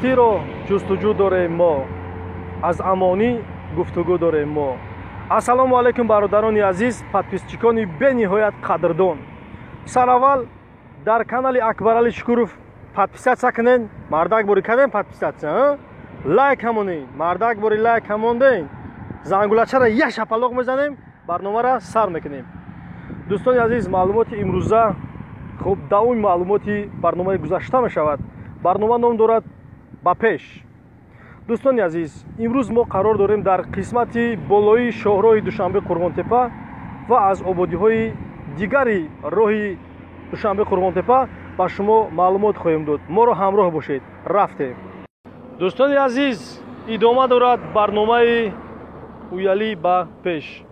дӯстиро ҷустуҷӯ дорем мо, аз амонӣ гуфтугӯ дорем мо. Ассалому алайкум бародарони азиз, подписчикони бениҳоят қадрдон. Сараввал дар канали Акбарали Шукуров подписатсия кунен. Мардак бори кадем подписатсия, лайк ҳамонен, мардак бори лайк ҳамонден. Зангулачаро як шапалоқ мезанем, барномаро сар мекунем. дӯстони азиз, маълумоти имрӯза, хуб давоми маълумоти барномаи гузашта мешавад. барнома ном дорад ба пеш. дӯстони азиз, имрӯз мо қарор дорем дар қисмати болои шоҳроҳи Душанбе Қурғонтепа ва аз ободиҳои дигари роҳи Душанбе Қурғонтепа ба шумо маълумот хоҳем дод. моро ҳамроҳ бошед. рафтем. дӯстони азиз, идома дорад барномаи уялӣ ба пеш.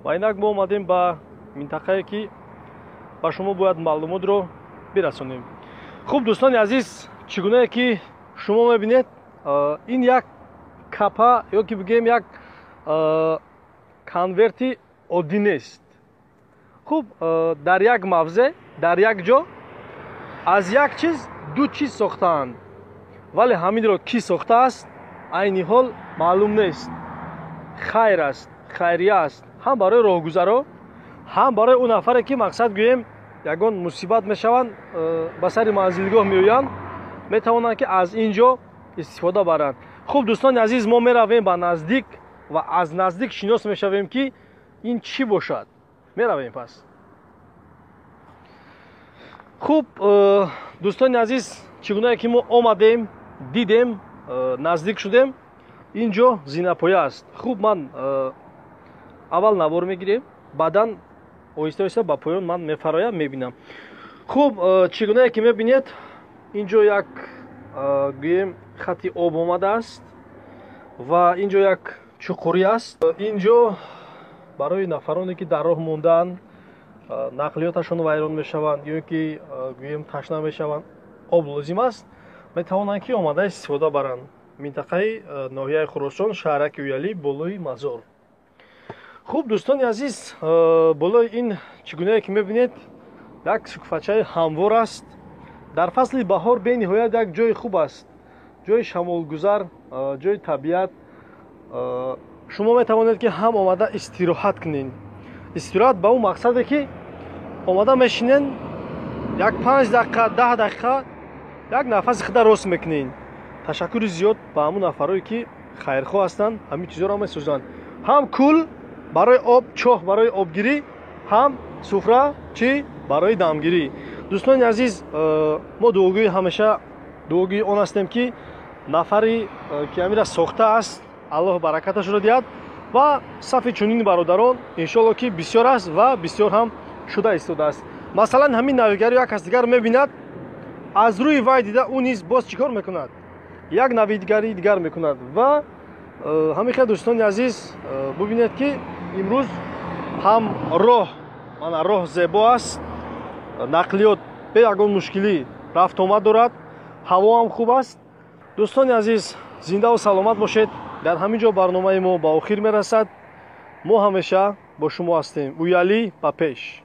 ва инак мо омадем ба минтақае ки ба шумо бояд маълумотро бирасонем. хуб дӯстони азиз, чӣ гунае ки шумо мебинед, ин як капа ё ки бигӯем як конверти оддӣ нест. хуб дар як мавзе, дар як ҷо аз як чиз ду чиз сохтаанд, вале ҳаминро кӣ сохтааст айни ҳол маълум нест. хайр аст, хайрия аст, ҳам барои роҳгузаро, ҳам барои он нафаре ки мақсад гӯем ягон мусибат мешаванд, ба сари манзилгоҳ меоянд, метавонанд ки аз ин ҷо истифода баранд. хуб дӯстони азиз, мо меравем ба наздик ва аз наздик шинос мешавем ки ин чӣ бошад. меравем пас. хуб дӯстони азиз, чӣ гунае ки мо омадем, дидем, наздик шудем, ин ҷо зинапоя аст. хуб ман аввал навор мегирем, баъдан оҳиста оҳиста ба поён ман мефароям, мебинам. хуб чӣ гунае ки мебинед, ин ҷо як гӯем хати об омадааст ва ин ҷо як чуқурӣ аст. ин ҷо барои нафароне ки дар роҳ мондаанд, нақлиёташон вайрон мешаванд ё ки гӯем ташна мешаванд, об лозим аст, метавонанд ки омада истифода баранд. минтақаи ноҳияи Хуросон, шаҳраки уялӣ, болои мазор. хуб дӯстони азиз, болои ин чӣ гунае ки мебинед, як шукфачаи ҳамвор аст. дар фасли баҳор бениҳоят як ҷои хуб аст, ҷои шамолгузар, ҷои табиат. шумо метавонед ки ҳам омада истироҳат кунед. истироҳат ба он мақсаде ки омада мешинен, як 5 дақиқа 10 дақиқа як нафаси худа рост мекунед. ташаккури зиёд ба ҳамун нафарое ки хайрхоҳ ҳастанд, ҳамин чизоро месӯзанд. ҳам кул барои об, чоҳ барои обгирӣ, ҳам суфра чӣ барои дамгирӣ. дӯстони азиз, мо дуогӯи ҳамеша дуогӯи он ҳастем ки нафари ки ҳамира сохтааст, аллоҳ баракаташро диҳад ва сафи чунин бародарон иншоалло ки бисёр аст ва бисёр ҳам шуда истодааст. масалан ҳамин навигаро як кас дигар мебинад, аз рӯи вай дида ӯ низ боз чӣ кор мекунад, як навигари дигар мекунад. ва ҳамин дӯстони азиз, бубинед ки имрӯз ҳам роҳ, мана роҳ зебо аст, нақлиёт бе ягон мушкилӣ рафтомад дорад, ҳаво ҳам хуб аст. дӯстони азиз, зиндаву саломат бошед. дар ҳамин ҷо барномаи мо ба охир мерасад. мо ҳамеша бо шумо ҳастем. уялӣ ба пеш.